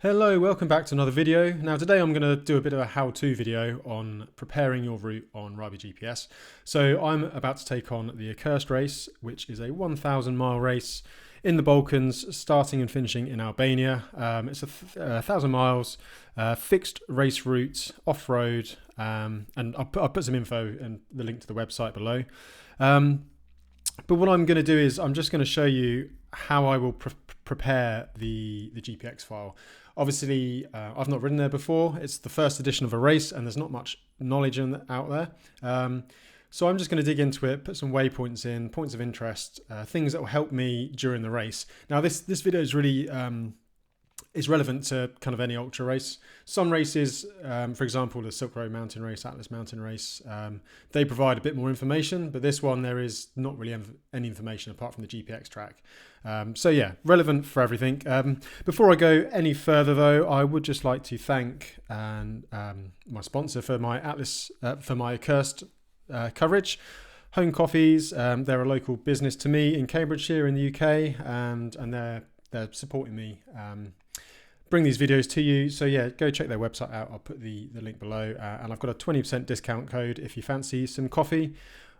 Hello, welcome back to another video. Now today I'm going to do a bit of a how-to video on preparing your route on Ryby GPS. So I'm about to take on the Accursed Race, which is a 1,000 mile race in the Balkans, starting and finishing in Albania. It's a 1,000 miles, fixed race route, off-road, and I'll put some info and the link to the website below. But what I'm going to do is I'm just going to show you how I will prepare the GPX file. Obviously, I've not ridden there before. It's the first edition of a race and there's not much knowledge out there. So I'm just going to dig into it, put some waypoints in, points of interest, things that will help me during the race. Now this video is really is relevant to kind of any ultra race. Some races, for example, the Silk Road Mountain Race, Atlas Mountain Race, they provide a bit more information, but this one there is not really any information apart from the GPX track. So yeah, relevant for everything. Before I go any further though, I would just like to thank my sponsor for my for my Accursed coverage. Home Coffees, they're a local business to me in Cambridgeshire in the UK, and they're supporting me bring these videos to you. So yeah, go check their website out. I'll put the link below, and I've got a 20% discount code if you fancy some coffee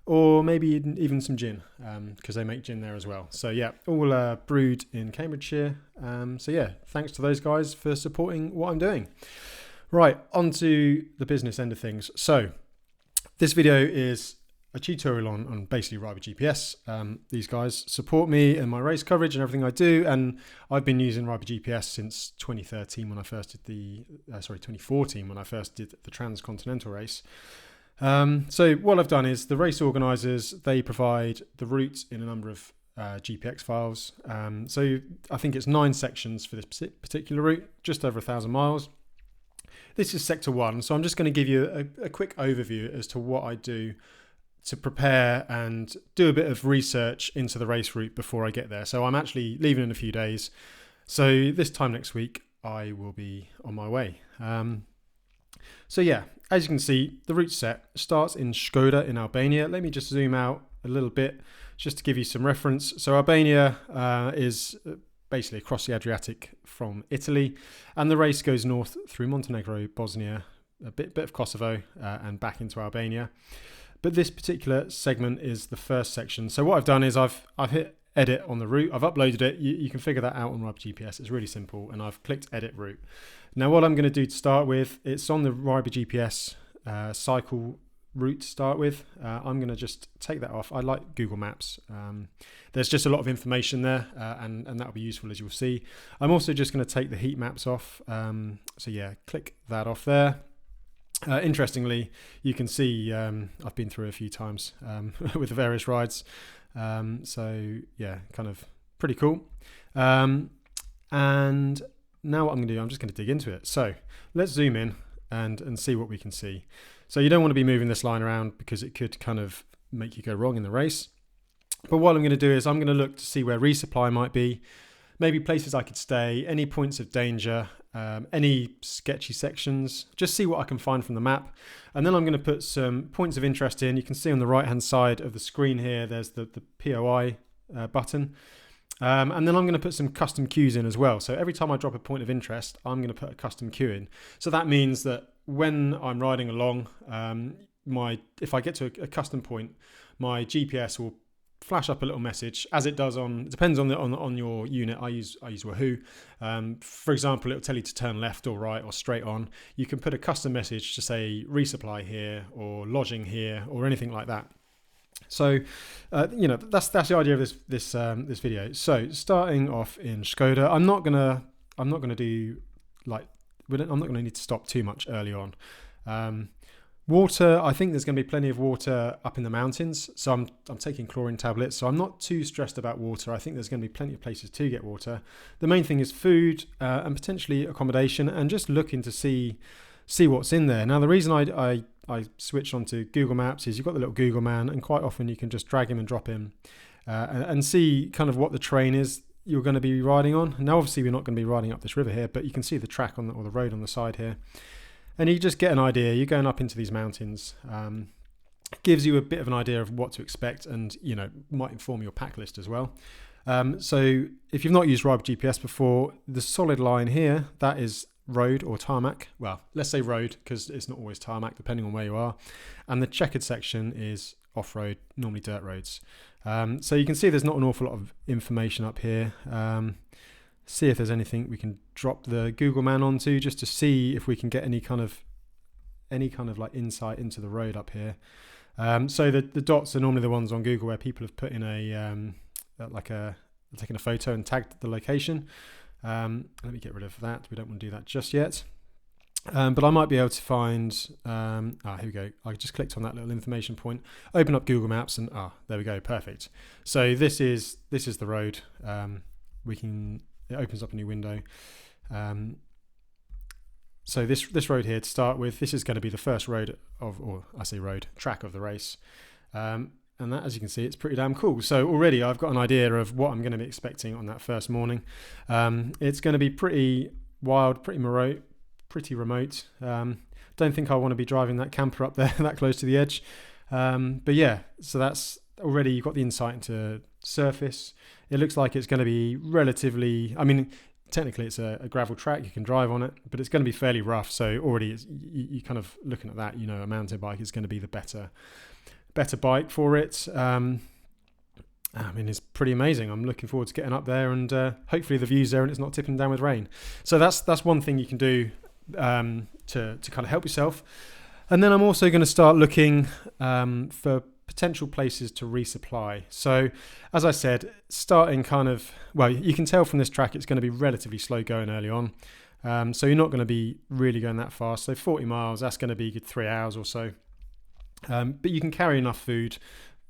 or maybe even some gin, because they make gin there as well. So yeah, all brewed in Cambridgeshire. So yeah, thanks to those guys for supporting what I'm doing. Right, on to the business end of things. So this video is a tutorial on basically Ryby GPS. These guys support me in my race coverage and everything I do, and I've been using Ryby GPS since 2013 when I first did 2014 when I first did the Transcontinental race. So what I've done is the race organisers, they provide the route in a number of GPX files. So I think it's 9 sections for this particular route, just over 1,000 miles. This is sector 1, so I'm just going to give you a quick overview as to what I do to prepare and do a bit of research into the race route before I get there. So I'm actually leaving in a few days. So this time next week, I will be on my way. So yeah, as you can see, the route set starts in Skoda in Albania. Let me just zoom out a little bit just to give you some reference. So Albania is basically across the Adriatic from Italy, and the race goes north through Montenegro, Bosnia, a bit of Kosovo, and back into Albania. But this particular segment is the first section. So what I've done is I've hit edit on the route. I've uploaded it. You can figure that out on Ryby GPS. It's really simple. And I've clicked edit route. Now what I'm going to do to start with, it's on the Ryby GPS cycle route to start with. I'm going to just take that off. I like Google Maps. There's just a lot of information there, and that'll be useful, as you'll see. I'm also just going to take the heat maps off. So yeah, click that off there. Interestingly, you can see I've been through a few times with the various rides. So yeah, kind of pretty cool. And now what I'm going to do, I'm just going to dig into it. So let's zoom in and see what we can see. So you don't want to be moving this line around because it could kind of make you go wrong in the race. But what I'm going to do is I'm going to look to see where resupply might be, maybe places I could stay, any points of danger, any sketchy sections, just see what I can find from the map. And then I'm going to put some points of interest in. You can see on the right hand side of the screen here, there's the POI button. And then I'm going to put some custom cues in as well. So every time I drop a point of interest, I'm going to put a custom cue in. So that means that when I'm riding along, if I get to a custom point, my GPS will flash up a little message, as it does it depends on your unit. I use Wahoo. For example, it'll tell you to turn left or right or straight on. You can put a custom message to say resupply here or lodging here or anything like that. So that's the idea of this video. So starting off in Skoda, I'm not gonna need to stop too much early on. Water, I think there's going to be plenty of water up in the mountains. So I'm taking chlorine tablets. So I'm not too stressed about water. I think there's going to be plenty of places to get water. The main thing is food and potentially accommodation, and just looking to see what's in there. Now, the reason I switched onto Google Maps is you've got the little Google man, and quite often you can just drag him and drop him and see kind of what the terrain is you're going to be riding on. Now, obviously, we're not going to be riding up this river here, but you can see the track or the road on the side here. And you just get an idea. You're going up into these mountains. Gives you a bit of an idea of what to expect, and might inform your pack list as well. So if you've not used Ribe GPS before, the solid line here, that is road or tarmac. Well, let's say road because it's not always tarmac depending on where you are. And the checkered section is off-road, normally dirt roads. So you can see there's not an awful lot of information up here. See if there's anything we can drop the Google Man onto just to see if we can get any kind of like insight into the road up here. So the dots are normally the ones on Google where people have put in taken a photo and tagged the location. Let me get rid of that. We don't want to do that just yet. But I might be able to find, here we go. I just clicked on that little information point, open up Google Maps, and there we go, perfect. So this is the road. It opens up a new window. So this road here to start with, this is going to be the first track of the race. And that, as you can see, it's pretty damn cool. So already I've got an idea of what I'm going to be expecting on that first morning. It's going to be pretty wild, pretty remote. Don't think I want to be driving that camper up there that close to the edge. But yeah, so that's already, you've got the insight into surface. It looks like it's going to be relatively, technically it's a gravel track, you can drive on it, but it's going to be fairly rough. So already you kind of looking at that, a mountain bike is going to be the better bike for it. It's pretty amazing. I'm looking forward to getting up there, and hopefully the view's there and it's not tipping down with rain. So that's one thing you can do to kind of help yourself. And then I'm also going to start looking for potential places to resupply. So as I said, starting you can tell from this track it's going to be relatively slow going early on. So you're not going to be really going that fast. So 40 miles, that's going to be a good 3 hours or so. But you can carry enough food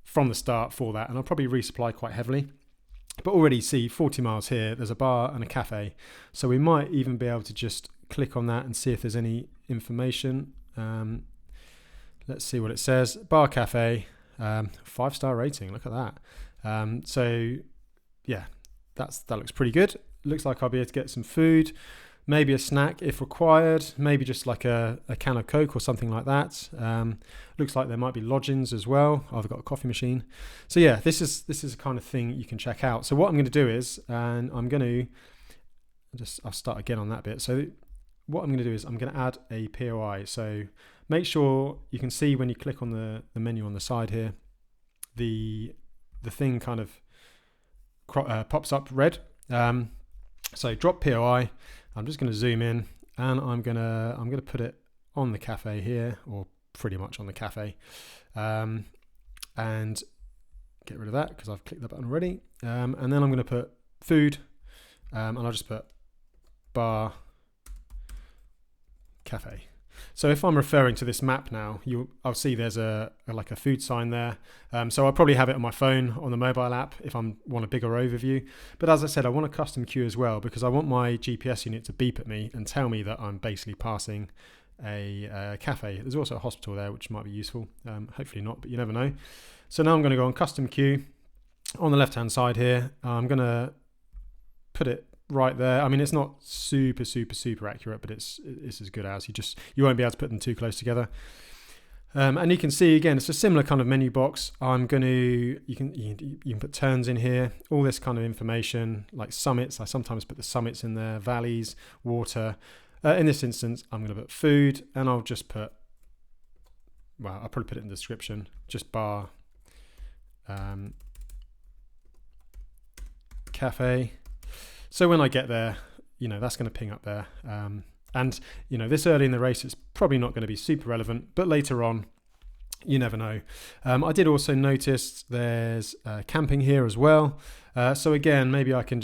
from the start for that, and I'll probably resupply quite heavily. But already see 40 miles here, there's a bar and a cafe. So we might even be able to just click on that and see if there's any information. Let's see what it says. Bar, cafe, 5-star rating. Look at that. So yeah, that looks pretty good. Looks like I'll be able to get some food, maybe a snack if required, maybe just like a can of Coke or something like that. Looks like there might be lodgings as well. I've got a coffee machine. So yeah, this is the kind of thing you can check out. So what I'm going to do is, and I'll start again on that bit. So what I'm going to do is I'm going to add a POI. So make sure you can see when you click on the menu on the side here, the thing kind of pops up red. So drop POI. I'm just going to zoom in, and I'm going to put it on the cafe here, or pretty much on the cafe, and get rid of that because I've clicked the button already. And then I'm going to put food, and I'll just put bar, cafe. So if I'm referring to this map now, I'll see there's a food sign there. So I'll probably have it on my phone on the mobile app if I want a bigger overview. But as I said, I want a custom queue as well, because I want my GPS unit to beep at me and tell me that I'm basically passing a cafe. There's also a hospital there, which might be useful. Hopefully not, but you never know. So now I'm going to go on custom queue on the left-hand side here. I'm going to put it right there. It's not super accurate, but it's as good as. You won't be able to put them too close together. And you can see again, it's a similar kind of menu box. You can put turns in here, all this kind of information like summits. I sometimes put the summits in there, valleys, water. In this instance, I'm going to put food, and I'll just put, I'll probably put it in the description, just bar, cafe. So when I get there, that's going to ping up there. And this early in the race, it's probably not going to be super relevant, but later on, you never know. I did also notice there's camping here as well. So again, maybe I can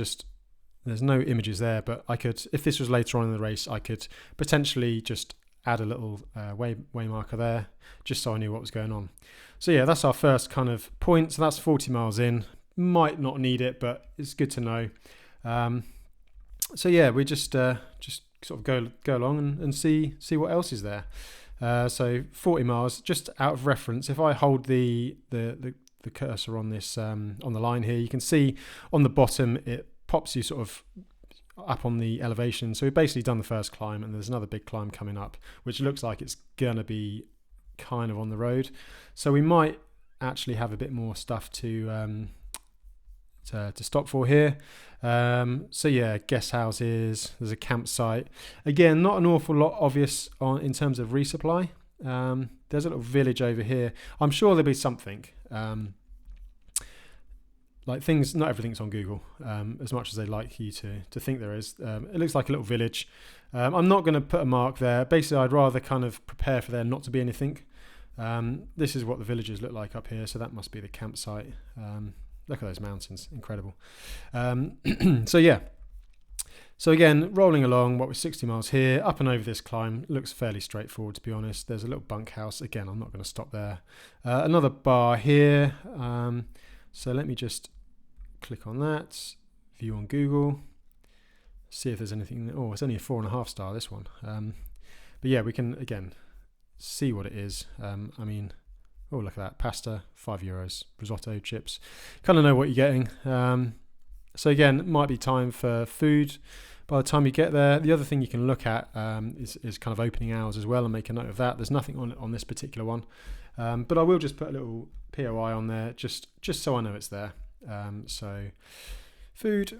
there's no images there, but I could, if this was later on in the race, I could potentially just add a little way marker there, just so I knew what was going on. So yeah, that's our first kind of point. So that's 40 miles in. Might not need it, but it's good to know. So yeah, we just sort of go along and see what else is there. So 40 miles, just out of reference, if I hold the cursor on this on the line here, you can see on the bottom it pops you sort of up on the elevation. So we've basically done the first climb, and there's another big climb coming up, which looks like it's gonna be kind of on the road. So we might actually have a bit more stuff to to stop for here. So yeah, guest houses, there's a campsite. Again, not an awful lot obvious in terms of resupply. There's a little village over here. I'm sure there'll be something. Like things, not everything's on Google, as much as they like you to think there is. It looks like a little village. I'm not going to put a mark there. Basically, I'd rather kind of prepare for there not to be anything. This is what the villages look like up here, so that must be the campsite. Look at those mountains, incredible. So yeah. So again, rolling along, what was 60 miles here, up and over this climb, looks fairly straightforward to be honest. There's a little bunkhouse. Again, I'm not going to stop there. Another bar here. So let me just click on that, view on Google, see if there's anything. Oh, it's only a 4.5 star, this one. But yeah, we can, again, see what it is. I mean, oh, look at that. Pasta, €5. Risotto, chips. Kind of know what you're getting. So again, it might be time for food by the time you get there. The other thing you can look at is kind of opening hours as well and make a note of that. There's nothing on this particular one. But I will just put a little POI on there just so I know it's there. So food,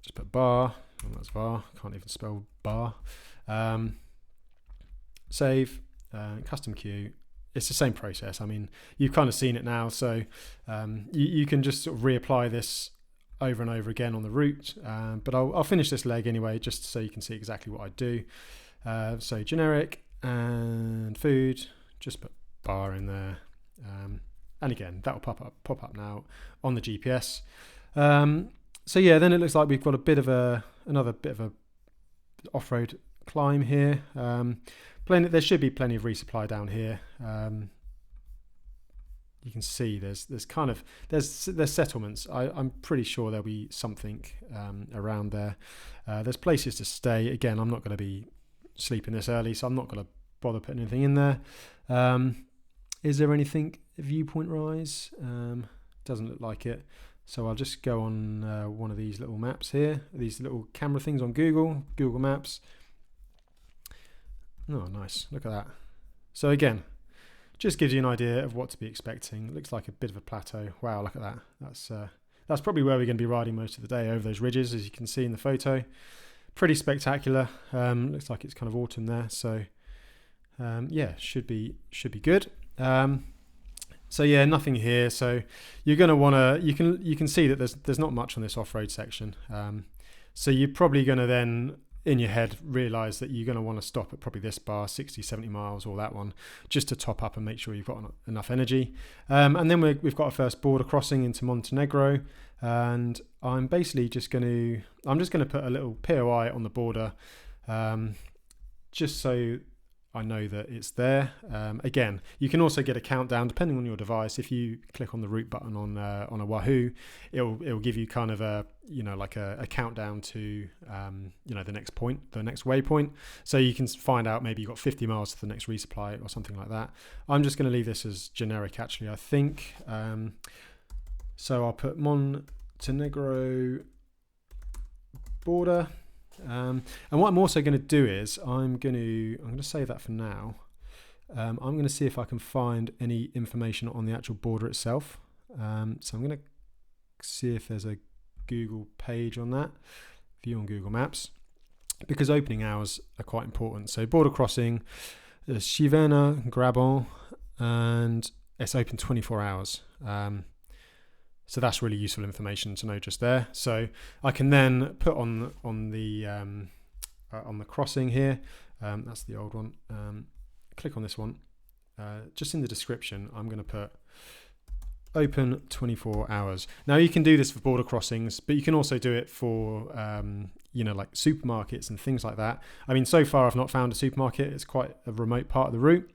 just put bar. Oh, that's bar. Can't even spell bar. Save, custom queue. It's the same process. I mean, you've kind of seen it now, so you can just sort of reapply this over and over again on the route. But I'll finish this leg anyway, just so you can see exactly what I do. So generic and food, just put bar in there. And again, that will pop up now on the GPS. So yeah, then it looks like we've got another bit of a off-road climb here. There should be plenty of resupply down here. You can see there's settlements. I'm pretty sure there'll be something around there. There's places to stay. Again, I'm not going to be sleeping this early, so I'm not going to bother putting anything in there. Is there anything viewpoint rise? Doesn't look like it. So I'll just go on one of these little maps here, these little camera things on Google Maps. Oh, nice. Look at that. So again, just gives you an idea of what to be expecting. It looks like a bit of a plateau. Wow, look at that. That's probably where we're going to be riding most of the day, over those ridges, as you can see in the photo. Pretty spectacular. Looks like it's kind of autumn there. So yeah, should be good. So yeah, nothing here. So you're going to want to, you can see that there's not much on this off-road section. So you're probably going to then, in your head, realize that you're going to want to stop at probably this bar, 60, 70 miles, or that one, just to top up and make sure you've got enough energy. And then we've got our first border crossing into Montenegro. And I'm basically just going to put a little POI on the border, just so I know that it's there. Again, you can also get a countdown depending on your device. If you click on the route button on a Wahoo, it'll give you kind of a countdown to the next point, the next waypoint. So you can find out maybe you've got 50 miles to the next resupply or something like that. I'm just going to leave this as generic, actually, I think. So I'll put Montenegro border. And what I'm also going to do is I'm going to save that for now. I'm going to see if I can find any information on the actual border itself. So I'm going to see if there's a Google page on that, view on Google Maps, because opening hours are quite important. So border crossing, Chiverna, Grabon, and it's open 24 hours. So that's really useful information to know just there. So I can then put on the crossing here. That's the old one. Click on this one. Just in the description, I'm going to put open 24 hours. Now you can do this for border crossings, but you can also do it for like supermarkets and things like that. I mean, so far I've not found a supermarket. It's quite a remote part of the route.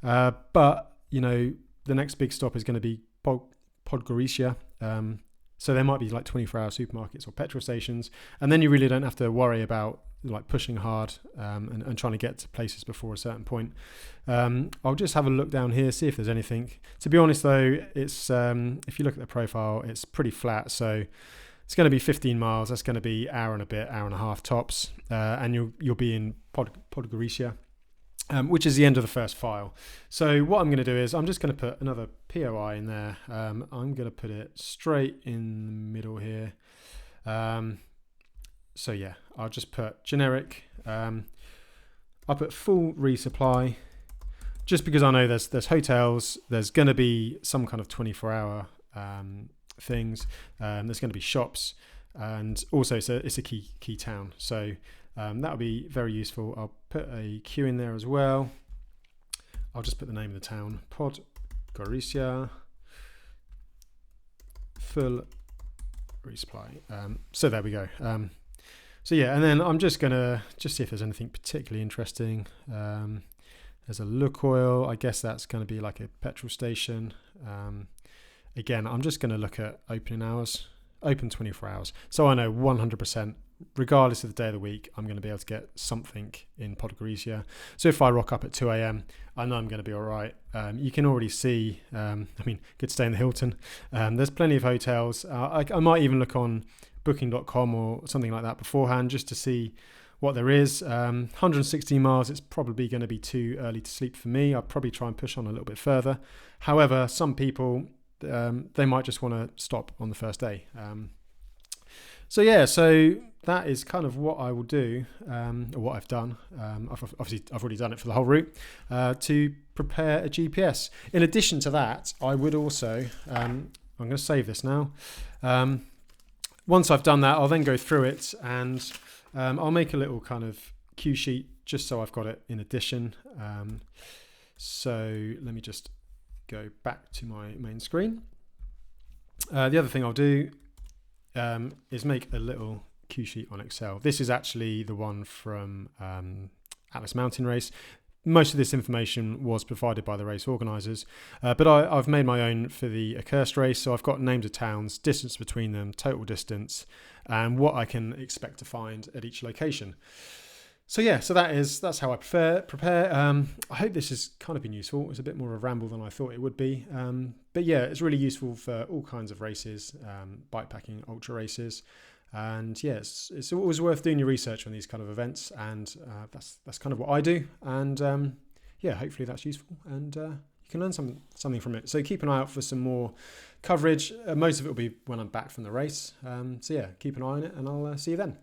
But the next big stop is going to be Podgorica. So there might be like 24-hour supermarkets or petrol stations, and then you really don't have to worry about like pushing hard and trying to get to places before a certain point. I'll just have a look down here, see if there's anything. To be honest though, it's if you look at the profile, it's pretty flat. So it's going to be 15 miles. That's going to be hour and a half tops, and you'll be in Podgorica. which is the end of the first file. So what I'm going to do is I'm just going to put another POI in there. I'm going to put it straight in the middle here. So yeah, I'll just put generic. I'll put full resupply, just because I know there's hotels, there's going to be some kind of 24-hour things, there's going to be shops, and also it's a key town. So that'll be very useful. I'll put a queue in there as well. I'll just put the name of the town, Podgorica, full resupply. So there we go. So yeah, and then I'm just gonna see if there's anything particularly interesting. There's a Lukoil. I guess that's going to be like a petrol station. Again, I'm just going to look at opening hours, open 24 hours. So I know 100%, regardless of the day of the week, I'm going to be able to get something in Podgorica. So if I rock up at 2 a.m, I know I'm going to be all right. You can already see, good stay in the Hilton. There's plenty of hotels. I might even look on booking.com or something like that beforehand just to see what there is. 116 miles, it's probably going to be too early to sleep for me. I'll probably try and push on a little bit further. However, some people, they might just want to stop on the first day. So that is kind of what I will do, or what I've done. I've already done it for the whole route, to prepare a GPS. In addition to that, I would also, I'm going to save this now. Once I've done that, I'll then go through it and I'll make a little kind of cue sheet just so I've got it in addition. So let me just go back to my main screen. The other thing I'll do is make a little cue sheet on Excel. This is actually the one from Atlas Mountain Race. Most of this information was provided by the race organisers, but I've made my own for the Accursed Race. So I've got names of towns, distance between them, total distance, and what I can expect to find at each location. So yeah, that's how I prepare. I hope this has kind of been useful. It's a bit more of a ramble than I thought it would be, but yeah, it's really useful for all kinds of races, bikepacking, ultra races. And yeah, it's always worth doing your research on these kind of events, and that's kind of what I do. And yeah, hopefully that's useful, and you can learn something from it. So keep an eye out for some more coverage. Most of it will be when I'm back from the race. So yeah, keep an eye on it, and I'll see you then.